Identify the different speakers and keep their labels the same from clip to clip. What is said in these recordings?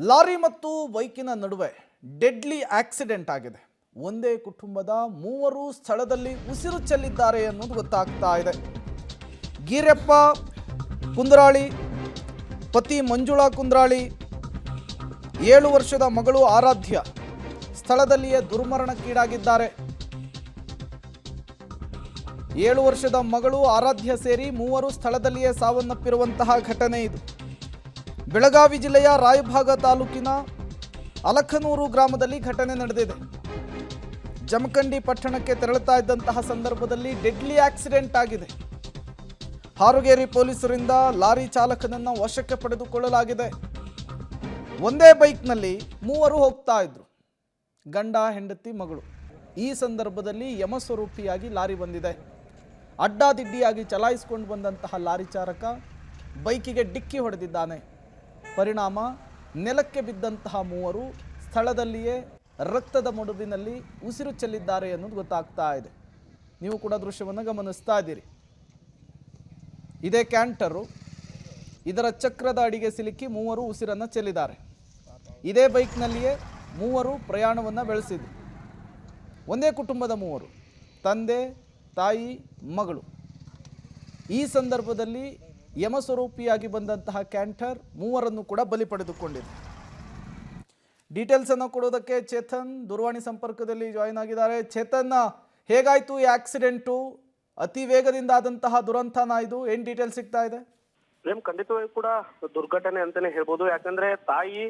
Speaker 1: Lorry ಮತ್ತು ಬೈಕಿನ ನಡುವೆ ಡೆಡ್ಲಿ ಆಕ್ಸಿಡೆಂಟ್ ಆಗಿದೆ. ಒಂದೇ ಕುಟುಂಬದ ಮೂವರು ಸ್ಥಳದಲ್ಲಿ ಉಸಿರು ಚೆಲ್ಲಿದ್ದಾರೆ ಅನ್ನೋದು ಗೊತ್ತಾಗ್ತಾ ಇದೆ. ಗೀರಪ್ಪ ಕುಂದ್ರಾಳಿ, ಪತಿ ಮಂಜುಳಾ ಕುಂದ್ರಾಳಿ, 7 ವರ್ಷದ ಮಗಳು ಆರಾಧ್ಯ ಸ್ಥಳದಲ್ಲಿಯೇ ದುರ್ಮರಣಕ್ಕೀಡಾಗಿದ್ದಾರೆ. 7 ವರ್ಷದ ಮಗಳು ಆರಾಧ್ಯ ಸೇರಿ ಮೂವರು ಸ್ಥಳದಲ್ಲಿಯೇ ಸಾವನ್ನಪ್ಪಿರುವಂತಹ ಘಟನೆ ಇದು. ಬೆಳಗಾವಿ ಜಿಲ್ಲೆಯ ರಾಯಭಾಗ ತಾಲೂಕಿನ ಅಲಖನೂರು ಗ್ರಾಮದಲ್ಲಿ ಘಟನೆ ನಡೆದಿದೆ. ಜಮಖಂಡಿ ಪಟ್ಟಣಕ್ಕೆ ತೆರಳುತ್ತಾ ಇದ್ದಂತಹ ಸಂದರ್ಭದಲ್ಲಿ ಡೆಡ್ಲಿ ಆಕ್ಸಿಡೆಂಟ್ ಆಗಿದೆ. ಹಾರುಗೇರಿ ಪೊಲೀಸರಿಂದ ಲಾರಿ ಚಾಲಕನನ್ನು ವಶಕ್ಕೆ ಪಡೆದುಕೊಳ್ಳಲಾಗಿದೆ. ಒಂದೇ ಬೈಕ್ನಲ್ಲಿ ಮೂವರು ಹೋಗ್ತಾ ಇದ್ರು, ಗಂಡ, ಹೆಂಡತಿ, ಮಗಳು. ಈ ಸಂದರ್ಭದಲ್ಲಿ ಯಮಸ್ವರೂಪಿಯಾಗಿ ಲಾರಿ ಬಂದಿದೆ. ಅಡ್ಡಾದಿಡ್ಡಿಯಾಗಿ ಚಲಾಯಿಸಿಕೊಂಡು ಬಂದಂತಹ ಲಾರಿ ಚಾಲಕ ಬೈಕಿಗೆ ಡಿಕ್ಕಿ ಹೊಡೆದಿದ್ದಾನೆ. ಪರಿಣಾಮ ನೆಲಕ್ಕೆ ಬಿದ್ದಂತಹ ಮೂವರು ಸ್ಥಳದಲ್ಲಿಯೇ ರಕ್ತದ ಮಡುವಿನಲ್ಲಿ ಉಸಿರು ಚೆಲ್ಲಿದ್ದಾರೆ ಅನ್ನೋದು ಗೊತ್ತಾಗ್ತಾ ಇದೆ. ನೀವು ಕೂಡ ದೃಶ್ಯವನ್ನು ಗಮನಿಸ್ತಾ ಇದ್ದೀರಿ. ಇದೇ ಕ್ಯಾಂಟರು, ಇದರ ಚಕ್ರದ ಅಡಿಗೆ ಸಿಲುಕಿ ಮೂವರು ಉಸಿರನ್ನು ಚೆಲ್ಲಿದ್ದಾರೆ. ಇದೇ ಬೈಕ್ನಲ್ಲಿಯೇ ಮೂವರು ಪ್ರಯಾಣವನ್ನು ಬೆಳೆಸಿದ್ರು. ಒಂದೇ ಕುಟುಂಬದ ಮೂವರು, ತಂದೆ, ತಾಯಿ, ಮಗಳು. ಈ ಸಂದರ್ಭದಲ್ಲಿ ಯಮಸ್ವರೂಪಿಯಾಗಿ ಬಂದಂತಹ ಕ್ಯಾಂಟರ್ ಮೂವರನ್ನು ಕೂಡ ಬಲಿ ಪಡೆದುಕೊಂಡಿದೆ. ಡೀಟೇಲ್ಸ್ ಅನ್ನು ಕೊಡೋದಕ್ಕೆ ಚೇತನ್ ದೂರವಾಣಿ ಸಂಪರ್ಕದಲ್ಲಿ ಜಾಯಿನ್ ಆಗಿದ್ದಾರೆ. ಚೇತನ್, ಹೇಗಾಯ್ತು ಈ ಆಕ್ಸಿಡೆಂಟು? ಅತಿ ವೇಗದಿಂದ ಆದಂತಹ ದುರಂತನ ಇದು, ಏನ್ ಡೀಟೇಲ್ಸ್ ಸಿಗ್ತಾ ಇದೆ?
Speaker 2: ಪ್ರೇಮ್, ಖಂಡಿತವಾಗಿ ಕೂಡ ದುರ್ಘಟನೆ ಅಂತಾನೆ ಹೇಳ್ಬೋದು. ಯಾಕಂದ್ರೆ ತಾಯಿ,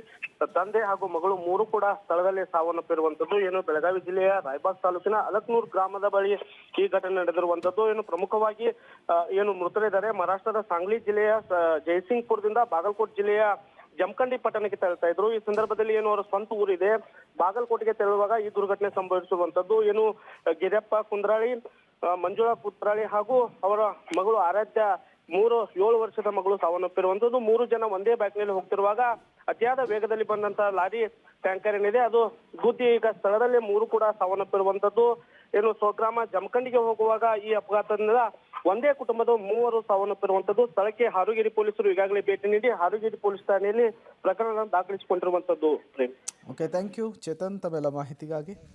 Speaker 2: ತಂದೆ ಹಾಗೂ ಮಗಳು ಮೂರು ಕೂಡ ಸ್ಥಳದಲ್ಲಿ ಸಾವನ್ನಪ್ಪಿರುವಂತದ್ದು. ಏನು ಬೆಳಗಾವಿ ಜಿಲ್ಲೆಯ ರಾಯಬಾಗ್ ತಾಲೂಕಿನ ಅಲಕ್ನೂರ್ ಗ್ರಾಮದ ಬಳಿ ಈ ಘಟನೆ ನಡೆದಿರುವಂತದ್ದು. ಏನು ಪ್ರಮುಖವಾಗಿ ಏನು ಮೃತರಿದ್ದಾರೆ ಮಹಾರಾಷ್ಟ್ರದ ಸಾಂಗ್ಲಿ ಜಿಲ್ಲೆಯ ಜಯಸಿಂಗ್ಪುರದಿಂದ ಬಾಗಲಕೋಟೆ ಜಿಲ್ಲೆಯ ಜಮಖಂಡಿ ಪಟ್ಟಣಕ್ಕೆ ತೆರಳ್ತಾ ಇದ್ರು. ಈ ಸಂದರ್ಭದಲ್ಲಿ ಏನು ಅವರ ಸ್ವಂತ ಊರಿದೆ ಬಾಗಲಕೋಟೆಗೆ ತೆರಳುವಾಗ ಈ ದುರ್ಘಟನೆ ಸಂಭವಿಸಿರುವಂತದ್ದು. ಏನು ಗಿರಪ್ಪ ಕುಂದ್ರಾಳಿ, ಮಂಜುಳಾ ಕುಂದ್ರಾಳಿ ಹಾಗೂ ಅವರ ಮಗಳು ಆರಾಧ್ಯ 7 ವರ್ಷದ ಮಗಳು ಸಾವನ್ನಪ್ಪಿರುವಂತದ್ದು. 3 ಜನ ಒಂದೇ ಬೈಕ್ನಲ್ಲಿ ಹೋಗ್ತಿರುವಾಗ ಅತಿಯಾದ ವೇಗದಲ್ಲಿ ಬಂದಂತಹ ಲಾರಿ ಟ್ಯಾಂಕರ್ ಏನಿದೆ ಅದು ಗುದ್ದಿ ಈಗ ಸ್ಥಳದಲ್ಲೇ 3 ಕೂಡ ಸಾವನ್ನಪ್ಪಿರುವಂತದ್ದು. ಏನು ಸ್ವಗ್ರಾಮ ಜಮಖಂಡಿಗೆ ಹೋಗುವಾಗ ಈ ಅಪಘಾತದಿಂದ ಒಂದೇ ಕುಟುಂಬದ 3 ಸಾವನ್ನಪ್ಪಿರುವಂತದ್ದು. ಸ್ಥಳಕ್ಕೆ ಹಾರುಗೇರಿ ಪೊಲೀಸರು ಈಗಾಗಲೇ ಭೇಟಿ ನೀಡಿ ಹಾರುಗೇರಿ ಪೊಲೀಸ್ ಠಾಣೆಯಲ್ಲಿ ಪ್ರಕರಣ ದಾಖಲಿಸಿಕೊಂಡಿರುವಂತದ್ದು.
Speaker 1: ಓಕೆ, ಥ್ಯಾಂಕ್ ಯು ಚೇತನ್ ತಮ್ಮೆಲ್ಲ ಮಾಹಿತಿಗಾಗಿ.